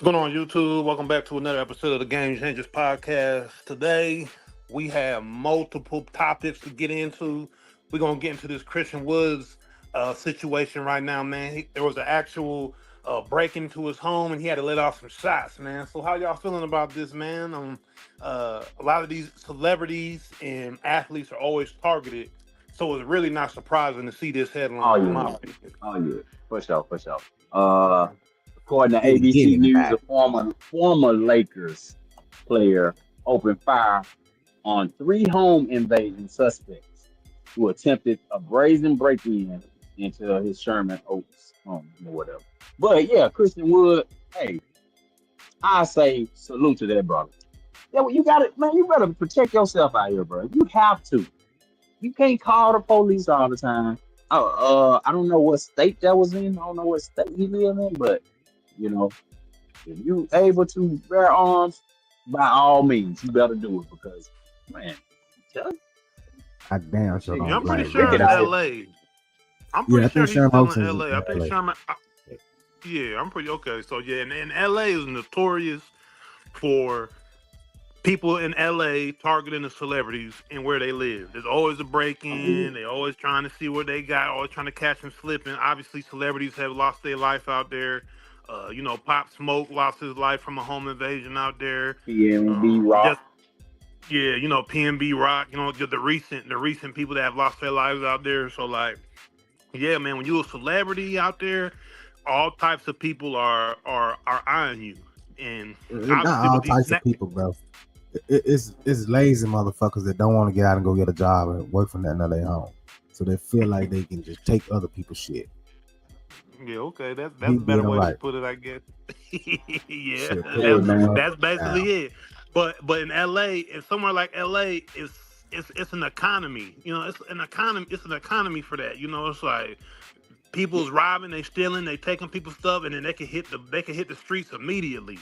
What's going on, YouTube? Welcome back to another episode of the Game Changers podcast. Today, we have multiple topics to get into. We're going to get into this Christian Woods situation right now, man. There was an actual break into his home, and he had to let off some shots, man. So how y'all feeling about this, man? A lot of these celebrities and athletes are always targeted, so it's really not surprising to see this Oh headline, in my yeah, opinion. oh yeah, for sure, for sure. Uh, According to Getting ABC News, anybody. a former Lakers player opened fire on three home invasion suspects who attempted a brazen break-in into his Sherman Oaks home or whatever. But yeah, Christian Wood, hey, I say salute to that brother. Yeah, well, you got it, man. You better protect yourself out here, bro. You have to. You can't call the police all the time. I don't know what state that was in. I don't know what state he lived in, but you know, if you able to bear arms, by all means, you better do it because, man, tell you, I damn sure Yeah, niggas I'm don't is pretty blame sure wicked it's him. out here. L.A. I'm Yeah, pretty I sure think he's Sherman still Oaks in is LA. in I think LA. Sherman. Yeah, I'm pretty okay. So yeah, and LA is notorious for people in LA targeting the celebrities and where they live. There's always a Oh, yeah. break-in. They always trying to see what they got. Always trying to catch them slipping. Obviously, celebrities have lost their life out there. Pop Smoke lost his life from a home invasion out there. PNB Just Rock. yeah, PNB Rock. Just the recent people that have lost their lives out there. So like. Yeah, man. When you're a celebrity out there, all types of people are eyeing you, and Not obviously all with these types of people, bro. It's lazy motherfuckers that don't want to get out and go get a job and work from nothing at their home. So they feel like they can just take other people's shit. yeah, okay, that's He a did better them way to right. put it, I guess. Yeah, Shit, put Hey, that's them in the man. that's motherfucking basically down. it. But in LA, if somewhere like LA is it's an economy. It's an economy for that. It's like people's robbing, they stealing, they taking people's stuff, and then they can hit the streets immediately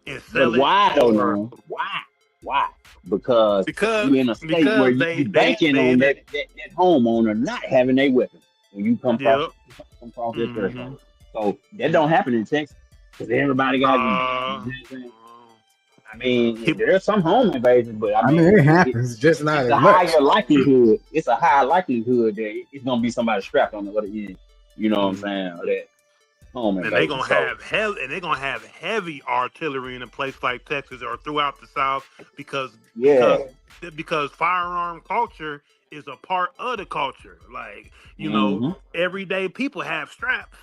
and But sell it why though, or man? Why? Why? Because because you in a state where because you they they banking they on in it. that homeowner not having a weapon when you Yep. come across their Hmm. threshold. So that don't happen in Texas because everybody got guns. You Uh, know what I'm saying? I mean, he, there's some home invasions, but I I mean, mean, it happens, just not it's as a much. higher likelihood. It's a higher likelihood that it's gonna be somebody strapped on the other end. You know what I'm mhm. saying? Of that home And they invasion. gonna So have heavy artillery in a place like Texas or throughout the South because because yeah. because firearm culture is a part of the culture. Like Hmm. everyday people have straps.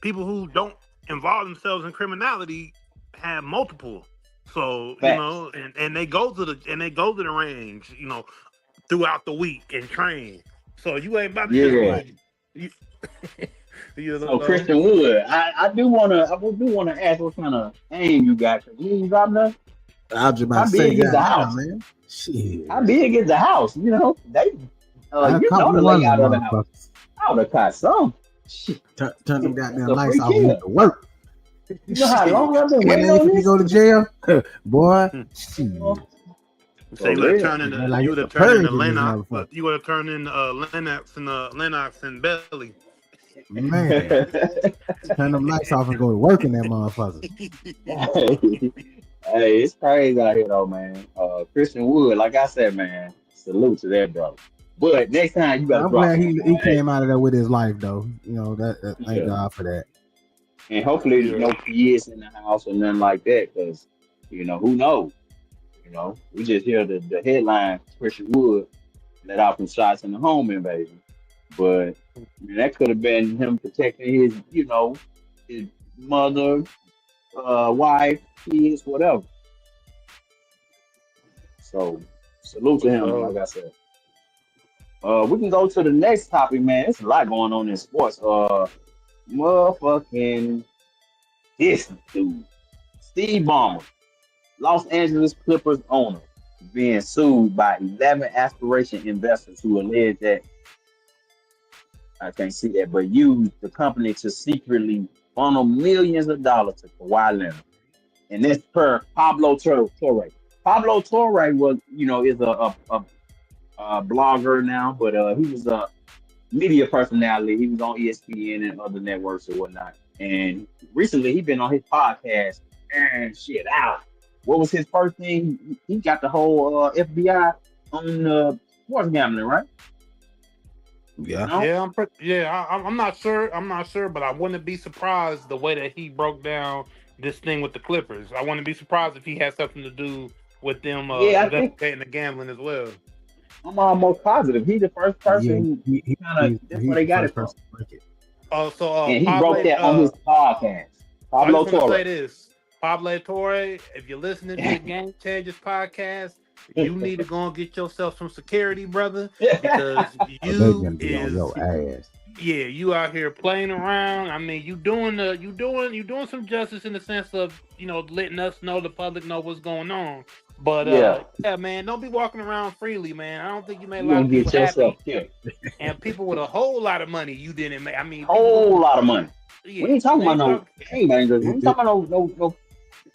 People who don't involve themselves in criminality have multiple. So Facts. and they go to the range. Throughout the week and train. So you ain't about to just Yeah. be you, you So know. Christian Wood, I do wanna ask what kind of aim you got. 'Cause you ain't got nothing. I was just about How to say, big is the goddamn, house? man. How Shit. big is the house? I You caught know me the one of them layout of the house. motherfuckers. I would have caught some. Shit, Turn them it's goddamn a lights free off and went kill. to work. You know how Shit. long I've been And waiting then on if you this? go to jail, boy, Hmm. shit. So For real. Like you it's would a have turned into purge in this Lennox. motherfucker. You would have turned into Lennox and Belly. Man, turn them lights off and go to work in that motherfucker. Hey, it's crazy out here though, man. Christian Wood, like I said, man, salute to that brother. But next time you better I'm drop glad one, he boy. came out of there with his life though. That thank Yeah. God for that. And hopefully Yeah. no kids in the house or nothing like that, because who knows? We just hear the headline Christian Wood let off some shots in the home invasion. But man, that could have been him protecting his mother, wife, kids, whatever. So salute For to him, sure. like I said. We can go to the next topic, man. There's a lot going on in sports. Motherfucking this dude, Steve Ballmer, Los Angeles Clippers owner, being sued by 11 aspiration investors who allege that I can't see that, but used the company to secretly funnel millions of dollars to Kawhi Leonard, and that's per Pablo Torre. Pablo Torre is a blogger now, but he was a media personality. He was on ESPN and other networks or whatnot. And recently, he been on his podcast and shit out. What was his first thing? He got the whole FBI on sports gambling, right? Yeah. No, I'm not sure. I'm not sure, but I wouldn't be surprised the way that he broke down this thing with the Clippers. I wouldn't be surprised if he had something to do with them yeah, I think investigating the gambling as well. I'm almost positive he's the first Yeah, person who kind of that's where he's they the got first it from, person to break it. and he broke Pablo. that on his podcast, So I Pablo just want to say Torre. this, Pablo Torre, if you're listening to the Game Changers podcast, you need to go and get yourself some security, brother, because Oh, they you gonna be on is your ass. yeah, you out here playing around. I mean, you doing some justice in the sense of letting us know, the public know what's going on. But Yeah, yeah, man, don't be walking around freely, man. I don't think you made a you lot gonna of people get yourself happy, killed. and people with a whole lot of money you didn't make. I mean, people Whole who lot of money. We yeah, ain't talking we about ain't no talking gangbangers. We It, ain't it, talking about no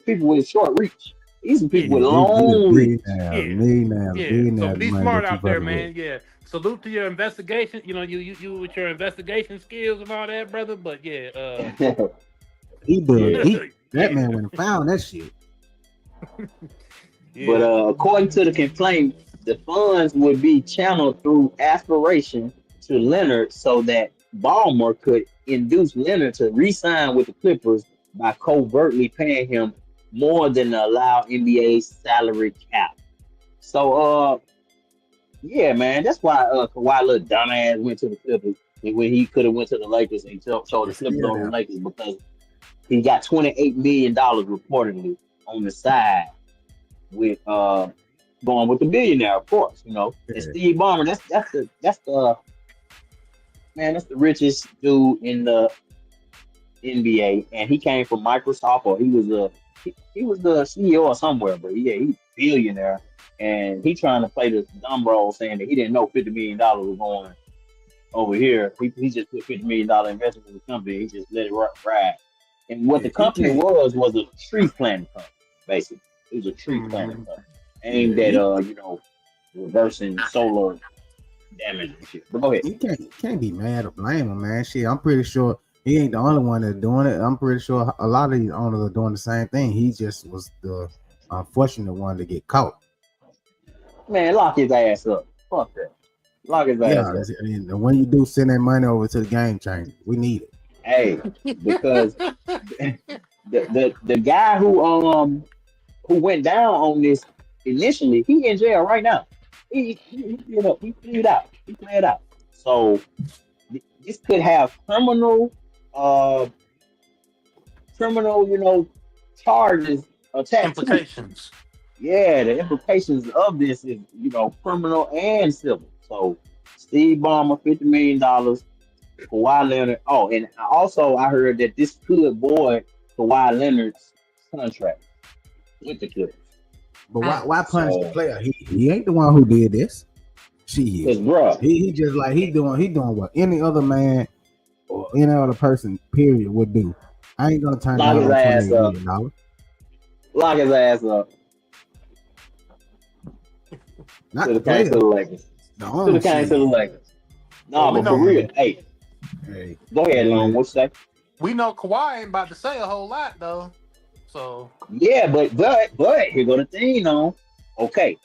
people with short reach. These are people yeah. with these are long reach. Yeah, yeah. So billionaires, be money smart that you out there, fucking with. man. Yeah. Salute to your investigation. You with your investigation skills and all that, brother. But yeah, He done. Yeah. That yeah, man went and found that shit. But yeah. according to the complaint, the funds would be channeled through aspiration to Leonard so that Ballmer could induce Leonard to re-sign with the Clippers by covertly paying him more than the allowed NBA salary cap. So, yeah, man, that's why Kawhi little dumbass went to the Clippers and when he could have went to the Lakers and showed the It's Clippers still on the there. Lakers because he got $28 million reportedly on the side with going with the billionaire, of course, And Yeah. Steve Ballmer, that's the man, that's the richest dude in the NBA, and he came from Microsoft, or he was the CEO or somewhere, but yeah, he's a billionaire, and he trying to play this dumb role, saying that he didn't know $50 million was going over here. He just put $50 million investment in the company. He just let it ride. And what the He company can't. was a tree planting company, basically. It was a tree planting Mhm. company aimed Yeah. at reversing solar damage and shit. But go ahead. He can't be mad or blame him, man. Shit, I'm pretty sure he ain't the only one that's doing it. I'm pretty sure a lot of these owners are doing the same thing. He just was the unfortunate one to get caught. Man, lock his ass up. Fuck that. Lock his Yeah, ass up. and when you do send that money over to the game changer, we need it. Hey, because the guy who went down on this initially, he in jail right now. He cleared out. He cleared out. So this could have uh criminal, charges attached to it. Implications. Yeah, the implications of this is, criminal and civil. So Steve Ballmer, $50 million, Kawhi Leonard. Oh, and also I heard that this could void Kawhi Leonard's contract with the Clippers. But Mm. why punish the So, player? He ain't the one who did this. She because is. bruh, He just like he doing what any other man or any other person period would do. I ain't gonna turn lock down his no ass up, $28 million. lock his ass up. Not Should the have came player, to the Lakers. the Should owner have came to the shit. Lakers. Well, No, we but for know real, Man, hey, hey, go ahead, Long. man. What you say? Kawhi ain't about to say a whole lot though. So Yeah, but here go the thing, on. Okay,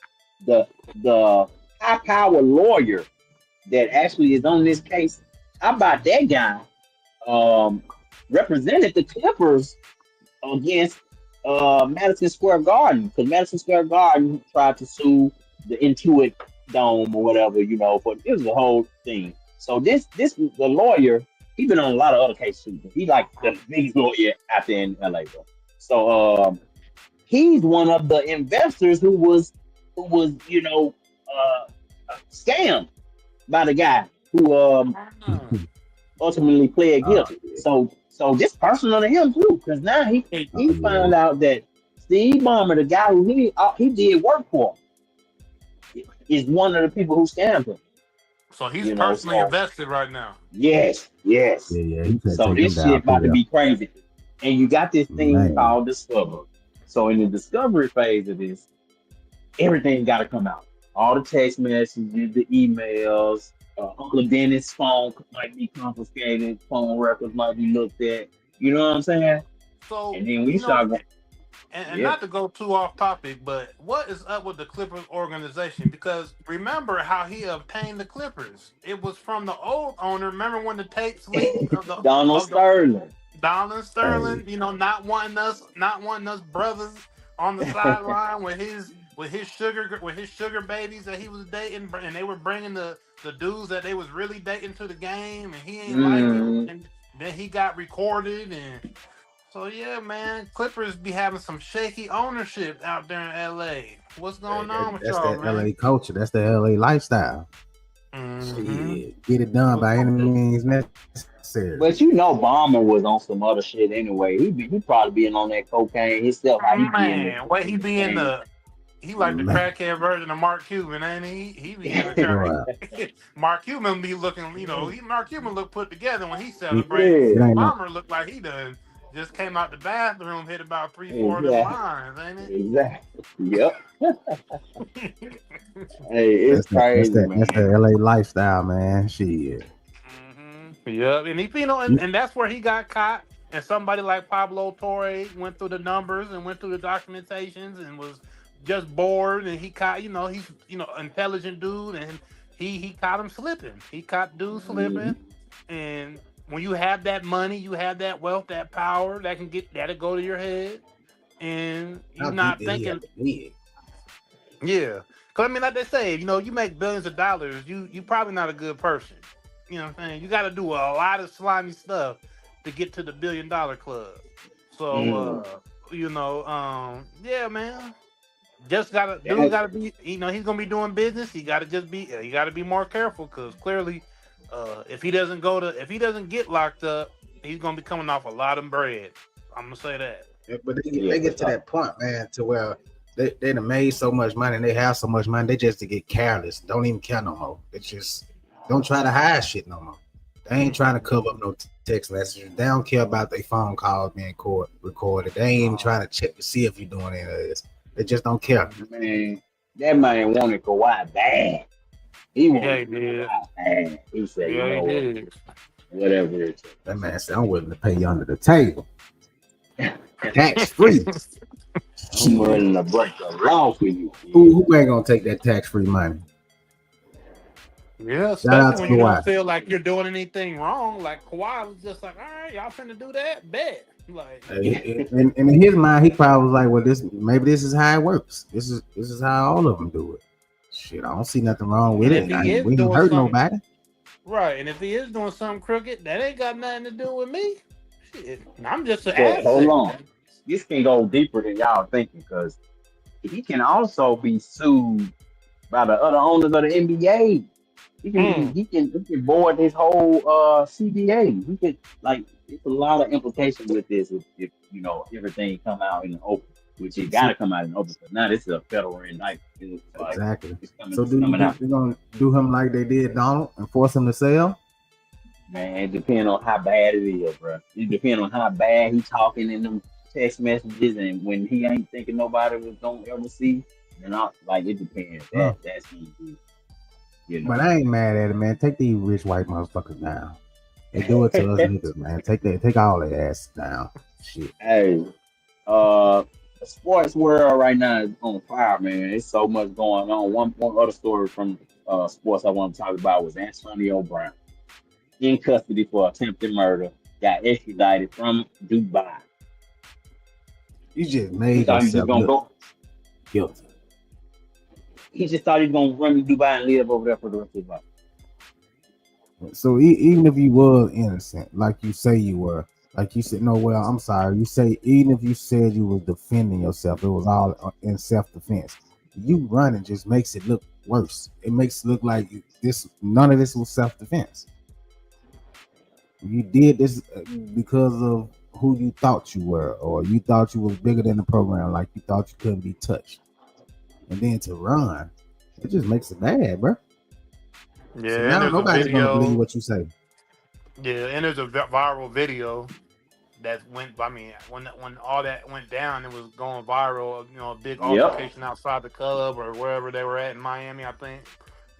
the the high power lawyer that actually is on this case. How about that guy? Um, represented the Clippers against Madison Square Garden because Madison Square Garden tried to sue the Intuit Dome or whatever, for it was the whole thing. So this the lawyer, he been on a lot of other cases too. He like the biggest lawyer out there in LA, bro. So he's one of the investors who was scammed by the guy who ultimately pled Oh guilty. yeah. So this personal to him too, because now he he, Oh he yeah. found out that Steve Ballmer, the guy who he did work for, is one of the people who scammed him. so he's personally So invested right now. yes. Yeah. He can't So take him this shit down too about to there. be crazy, and you got this thing Man. called discovery. So in the discovery phase of this, everything got to come out. All the text messages, the emails, Uncle Dennis' phone might be confiscated, phone records might be looked at. You know what I'm saying? So And then we start going. And Yeah. not to go too off topic, but what is up with the Clippers organization? Because remember how he obtained the Clippers? It was from the old owner. Remember when the tapes leaked of the Donald of the Sterling. Donald Hey, Sterling, not wanting us brothers on the sideline with his sugar babies that he was dating, and they were bringing the dudes that they was really dating to the game, and he ain't like it, Mm. and then he got recorded, and so yeah, man, Clippers be having some shaky ownership out there in L.A. What's going on with that's y'all, that man? LA culture. That's the LA lifestyle. Mm-hmm. Shit, get it done What's by going any means necessary. But you know, Bomber was on some other shit anyway. He probably being on that cocaine himself. How he be in Man, what he the be in game? the he like the Man, crackhead version of Mark Cuban, ain't he? He be in the car. bro, Mark Cuban be looking, Mark Cuban look put together when he celebrating. it Yeah, ain't no. Bomber look like he done just came out the bathroom, hit about three, four of them exactly, lines, ain't exactly. Yep. it? Hey, it's crazy, That's the man. LA lifestyle, man. Shit. Yep, and You- and that's where he got caught. And somebody like Pablo Torre went through the numbers and went through the documentations and was just bored. And he caught, he's intelligent dude, and he caught him slipping. He caught dude slipping. Mhm. And when you have that money, you have that wealth, that power that'll go to your head, and you How deep not did he have thinking, to dig? yeah. Cause I mean, like they say, you make billions of dollars, you probably not a good person. You know what I'm saying? You got to do a lot of slimy stuff to get to the $1 billion club. So, Mm. yeah, man. Just gotta dude That, gotta be, he's gonna be doing business. He gotta be more careful because clearly, if he doesn't get locked up, he's gonna be coming off a lot of bread. I'm gonna say that. Yeah, but yeah, they for get to sure. that point, man, to where they done made so much money and they have so much money, they just to get careless. Don't even care no more. They just don't try to hide shit no more. They ain't trying to cover up no text messages. They don't care about their phone calls being recorded. They ain't even No. trying to check to see if you're doing any of this. They just don't care. Man, that man wanted Kawhi bad. He Yeah, wanted he did. Kawhi bad. He said, you Yeah, he know what? did. Whatever it That man said, I'm willing to pay you under the table. takes. Tax free. I'm Shit. willing to break the law for you, kid. Who ain't gonna take that tax free money? Yeah, Shout out especially to when you don't Kawhi. feel like you're doing anything wrong. Like Kawhi was just like, all right, y'all finna do that? Bet. Like, And in his mind, he probably was like, "Well, this is how it works. This is how all of them do it." Shit, I don't see nothing wrong with and it. if he is We ain't doing hurt something nobody. right, and if he is doing something crooked, that ain't got nothing to do with me. Shit, I'm just an But hold asset. on. This can go deeper than y'all thinking because he can also be sued by the other owners of the NBA. Mm. He can board his whole CBA. He could like it's a lot of implications with this if you know everything come out in the open, which it See, gotta come out in the open because now this is a federal indictment. It's like exactly. So it's do you coming out. think they're gonna do him like they did Donald and force him to sell? Man, it depends on how bad it is, bro. It depends on how bad he talking in them text messages and when he ain't thinking nobody was gonna ever see. And I like it depends. Mm. That's easy, you But know. I ain't mad at it, man. Take these rich white motherfuckers down. They do it to us niggas, man. Take all their ass down. Shit. Hey, uh, the sports world right now is on fire, man. It's so much going on. One other story from sports I want to talk about was Antonio Brown in custody for attempted murder, got extradited from Dubai. You just He made thought he was just yourself gonna look go. guilty. He just thought he was gonna run to Dubai and live over there for the rest of his life. So even if you was innocent, like you say you were, like you said, no, well, I'm sorry. You say even if you said you was defending yourself, it was all in self defense. You running just makes it look worse. It makes it look like none of this was self defense. You did this because of who you thought you were, or you thought you was bigger than the program, like you thought you couldn't be touched. And then to run, it just makes it bad, bro. So Yeah, and now there's a nobody's gonna believe video. what you say. Yeah, and there's a viral video that went. I mean, when all that went down, it was going viral. A big Yep. altercation outside the club or wherever they were at in Miami, I think.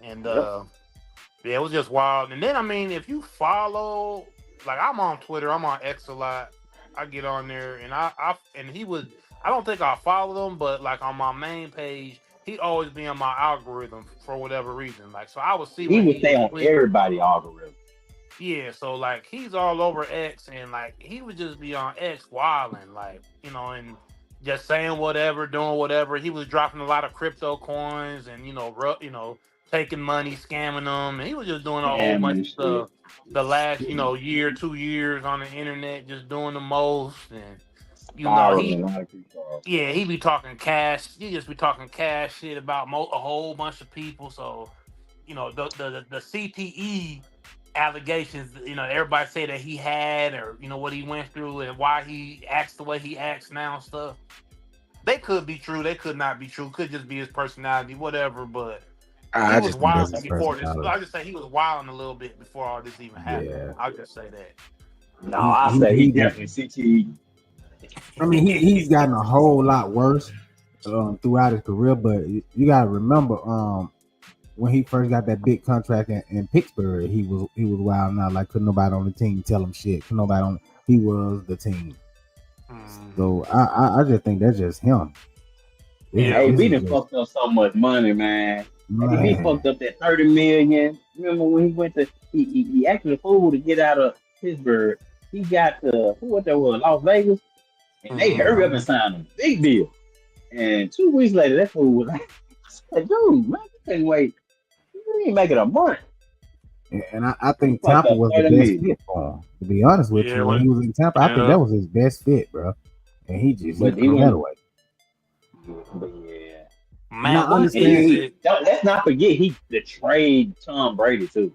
And Yep. yeah, it was just wild. And then I mean, if you follow, like I'm on Twitter, I'm on X a lot. I get on there, and and he was. I don't think I follow him, but like on my main page, he always be on my algorithm for whatever reason. Like, so I would see He when would he stay was on tweeting. everybody algorithm. Yeah, so like he's all over X, and like he would just be on X wilding, like and just saying whatever, doing whatever. He was dropping a lot of crypto coins, and taking money, scamming them, and he was just doing a whole Damn bunch of and shit. stuff. The last year, 2 years on the internet, just doing the most, and he Spiraling out of control. yeah, he be talking cash. He just be talking cash shit about a whole bunch of people. So, the CTE allegations. Everybody say that he had, or what he went through, and why he acts the way he acts now and stuff. They could be true. They could not be true. Could just be his personality, whatever. But he I was just think that's wild his before this. personality. I just say he was wilding a little bit before all this even happened. Yeah, I'll just say that. No, he I he, say he he got. definitely CTE. I mean, he's gotten a whole lot worse throughout his career. But you gotta remember, when he first got that big contract in Pittsburgh, he was wild. Now, like, couldn't nobody on the team tell him shit. Couldn't nobody on. He was the team. Mhm. So I just think that's just him. Yeah. Hey, This we is done just fucked up so much money, man. Hey, he man. fucked up that 30 million. Remember when he went to he acted a fool to get out of Pittsburgh. He got to what that was, Las Vegas, and they hurry Mhm. up and signed him. Big deal. And 2 weeks later, that fool was like, I said, dude, man, you can't wait. You ain't making a month. And I He think fucked Tampa up was the 30 best million. fit for him. To be honest with Yeah. you, when he was in Tampa, I think Yeah. that was his best fit, bro. And he But he threw that went, away. but yeah. And I Man, what And is understand. it? let's not forget he betrayed Tom Brady too.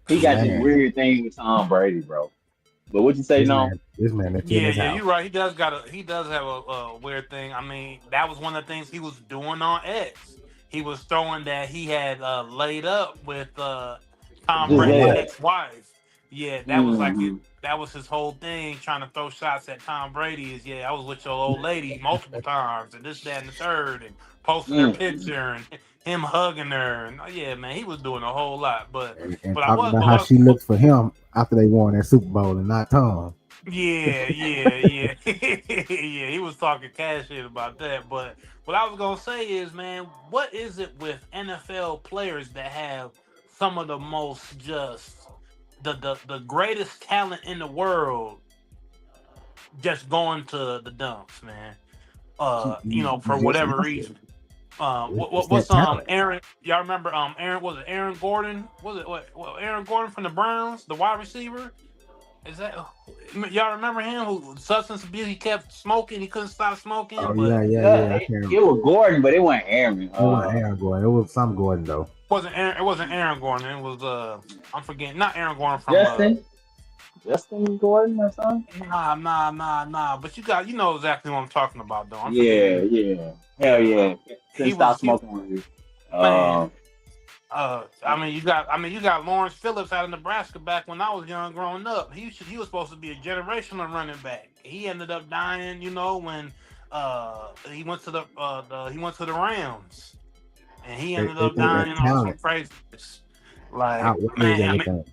He got this Man, weird thing with Tom Brady, bro. But what you say, no? this man that's in Yeah, his yeah, house. you're right. He does have a weird thing. I mean, that was one of the things he was doing on X. He was throwing that he had laid up with Tom Brady's Man, Giselle. ex-wife. Yeah, that was like Mm-hmm. that was his whole thing, trying to throw shots at Tom Brady. Is I was with your old lady multiple times, and this, that, and the third, and posting her Mm-hmm. picture and him hugging her, and yeah, man, he was doing a whole lot. But and but I talking was, about but how what she looked for him after they won that Super Bowl and not Tom. Yeah, yeah, yeah, yeah. He was talking cash shit about that. But what I was gonna say is, man, what is it with NFL players that have some of the most just the greatest talent in the world just going to the dumps, man? For You just whatever answered. reason. It's that What's talent. Aaron? Y'all remember Aaron? Was it Aaron Gordon? Was it what Aaron Gordon from the Browns, the wide receiver? Is that y'all remember him? Who substance abuse? He kept smoking. He couldn't stop smoking. Oh But yeah. I can't. It was Gordon, but it wasn't Aaron. It wasn't Aaron Gordon. It was some Gordon though. wasn't Aaron? It wasn't Aaron Gordon. It was I'm forgetting. Not Aaron Gordon from Justin. Justin Gordon or something? Nah. But you know exactly what I'm talking about though. I'm Yeah, forgetting. yeah. Hell Yeah, yeah. Couldn't he stop was he smoking with you. man. Um, I mean, you got Lawrence Phillips out of Nebraska back when I was young, growing up. He was supposed to be a generational running back. He ended up dying, when he went to the Rams, and he ended They up think dying that on some talent craziness. Like, outweighs man, I mean, everything.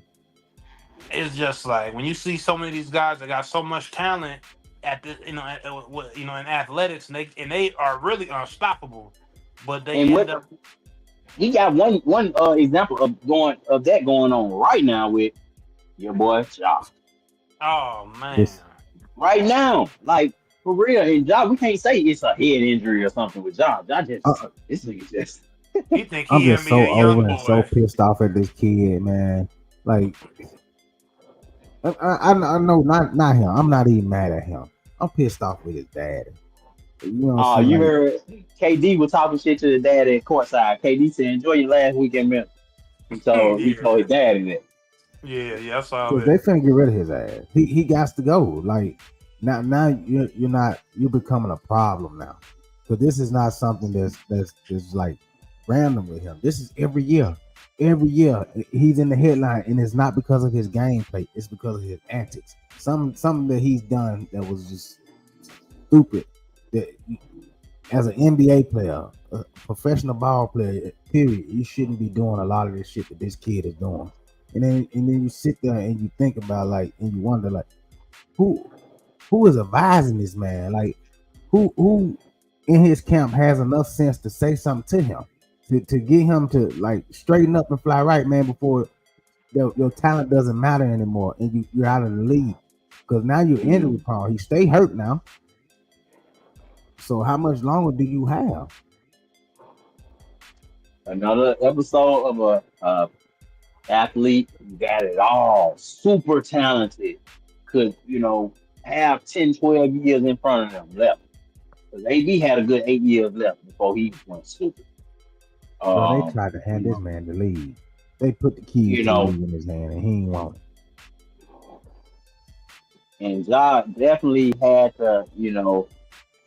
it's just like when you see so many of these guys that got so much talent at the, in athletics, and they are really unstoppable, but they and end what up. he got one example of that going on right now with your boy Ja. Oh man. This Right now, like for real, and Ja, we can't say it's a head injury or something with Ja. Ja just uh, this nigga just He think I'm he just and me so a young over and so boy. pissed off at this kid, man. Like I know not him. I'm not even mad at him. I'm pissed off with his dad. You know what I'm saying? you Like heard KD was talking shit to the dad at courtside. KD said, "Enjoy your last weekend meal." He told his Yeah, daddy that. yeah, I saw because they that. finna get rid of his ass. He got to go. Like now you're becoming a problem now. So this is not something that's like random with him. This is every year. Every year he's in the headline, and it's not because of his gameplay. It's because of his antics. Something that he's done that was just stupid. That as an NBA player, a professional ball player, period, you shouldn't be doing a lot of this shit that this kid is doing. And then you sit there and you think about, like, and you wonder, like, who who is advising this man? Like, Who in his camp has enough sense to say something to him, to get him to like straighten up and fly right, man, before your talent doesn't matter anymore and you're out of the league. Because now you're injury prone. He stay hurt now. So how much longer do you have? Another episode of a athlete who got it all, super talented, could, have 10, 12 years in front of them left. Because AB had a good 8 years left before he went stupid. Bro, they tried to You hand this know, man the lead. They put the keys you to the know, league in his hand and he ain't want it. and Ja definitely had the,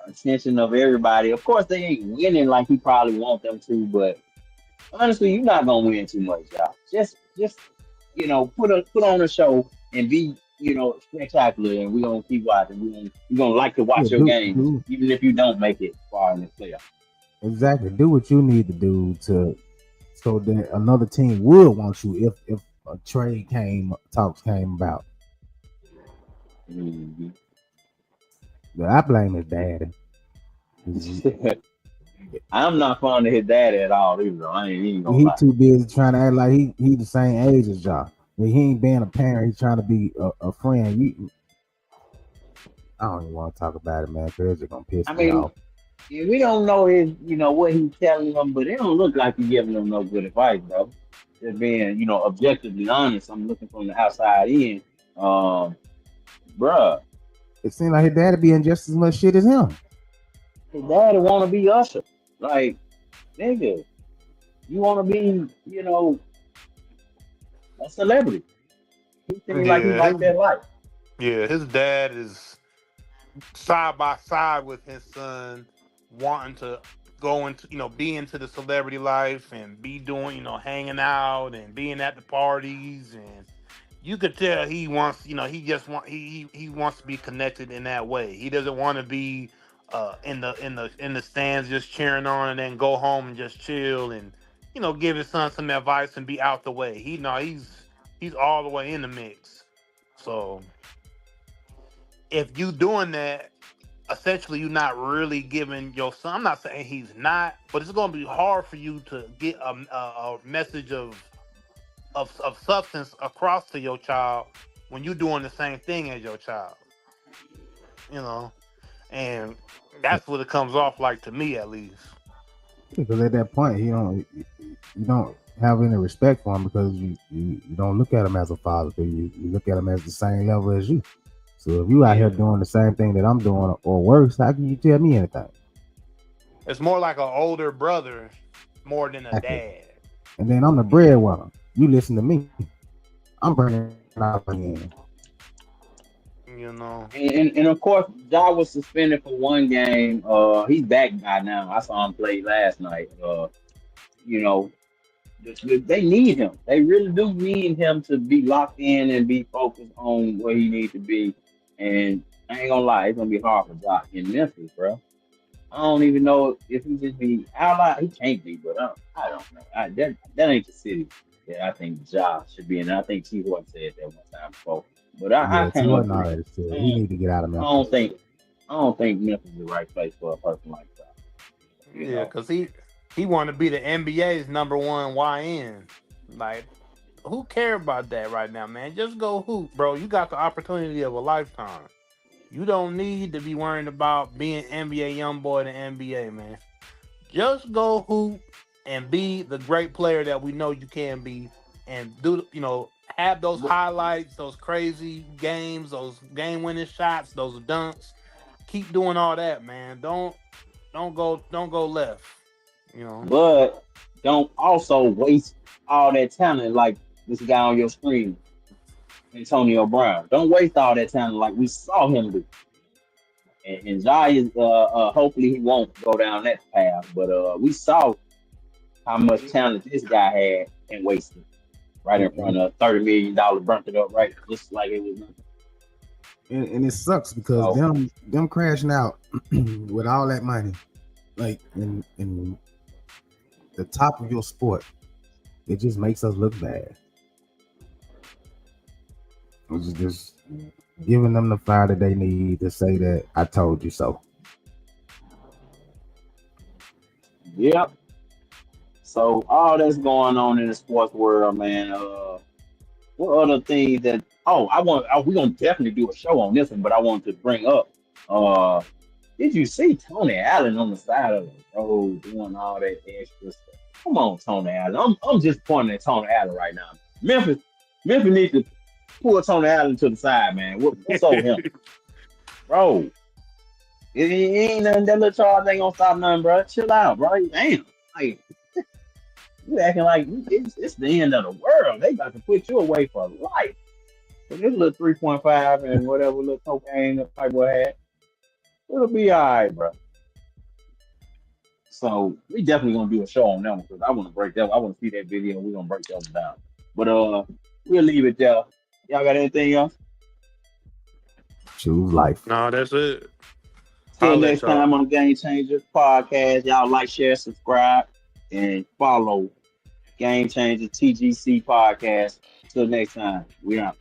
attention of everybody. Of course, they ain't winning like he probably want them to, but honestly, you're not gonna win too much, y'all. Just put on a show and be, spectacular, and we're gonna keep watching. We're gonna like to Yeah, watch your games, do even if you don't make it far in the playoff. exactly. Do what you need to do to so that another team will want you if a trade talks came about. Mm-hmm. But I blame his daddy. He, I'm not fond of his dad at all either. I ain't even gonna he lie. too busy trying to act like he the same age as y'all. I mean, he ain't being a parent. He's trying to be a friend. I don't even want to talk about it, man, because it's just gonna piss I me mean, off. yeah, we don't know his, what he's telling them, but it don't look like he's giving them no good advice, bro. Just being, objectively honest. I'm looking from the outside in. Um, bruh, It seems like his daddy being just as much shit as him. his daddy want to be Usher. Like, nigga, you want to be, a celebrity. He seems like he Yeah, like that life. his dad is side by side with his son, wanting to go into, be into the celebrity life and be doing, hanging out and being at the parties, and you could tell he wants, he just want he wants to be connected in that way. He doesn't want to be in the stands just cheering on and then go home and just chill and give his son some advice and be out the way. He's all the way in the mix. So if you doing that, essentially you're not really giving your son. I'm not saying he's not, but it's going to be hard for you to get a message of substance across to your child when you're doing the same thing as your child. You know, and that's what it comes off like to me, at least. Because at that point, you don't have any respect for him because you don't look at him as a father. You look at him as the same level as you. So if you out here Yeah. doing the same thing that I'm doing or worse, how can you tell me anything? It's more like an older brother more than a Exactly. dad. And then I'm the breadwinner. You listen to me. I'm bringing out in. You know. And of course, Ja was suspended for one game. He's back by now. I saw him play last night. You know, they need him. They really do need him to be locked in and be focused on where he needs to be. And I ain't gonna lie, it's gonna be hard for Ja in Memphis, bro. I don't even know if he just be out loud. He can't be, but I don't know. That ain't the city that I think Ja should be in. I think T. Horton said that one time before, but I Yeah, kind of Jordan agree. already said I he don't, need to get out of I Memphis. don't think I don't think Memphis is the right place for a person like that. You Yeah, know, because he want to be the NBA's number one YN. Like, who care about that right now, man? Just go hoop, bro. You got the opportunity of a lifetime. You don't need to be worrying about being NBA young boy to NBA, man. Just go hoop and be the great player that we know you can be, and have those but, highlights, those crazy games, those game winning shots, those dunks. Keep doing all that, man. Don't go left. You know. but don't also waste all that talent like this guy on your screen, Antonio Brown. Don't waste all that talent like we saw him do. And Jai is hopefully he won't go down that path, but we saw how much talent this guy had and wasted right in front And, of $30 million, burnt it up right just like it was nothing. and it sucks because So them crashing out with all that money, like in the top of your sport, it just makes us look bad. It's just giving them the fire that they need to say that I told you so. Yep. So all that's going on in the sports world, man. What other things that? Oh, we're gonna definitely do a show on this one, but I want to bring up. Uh, did you see Tony Allen on the side of the road doing all that extra stuff? Come on, Tony Allen. I'm just pointing at Tony Allen right now. Memphis, Memphis needs to pull Tony Allen to the side, man. What's over him, bro? It ain't nothing. That little charge ain't gonna stop nothing, bro. Chill out, bro. Damn, like you acting like it's the end of the world. They got to put you away for life. So this little 3.5 and whatever little cocaine that pipe will have, it'll be all right, bro. So we definitely gonna do a show on that one because I want to break that. I want to see that video. We're gonna break that one down. But we'll leave it there. Y'all got anything else? Choose life. No, that's it. Till I'll let next y'all. time on the Game Changers podcast. Y'all like, share, subscribe, and follow Game Changers TGC podcast. Till next time, we out.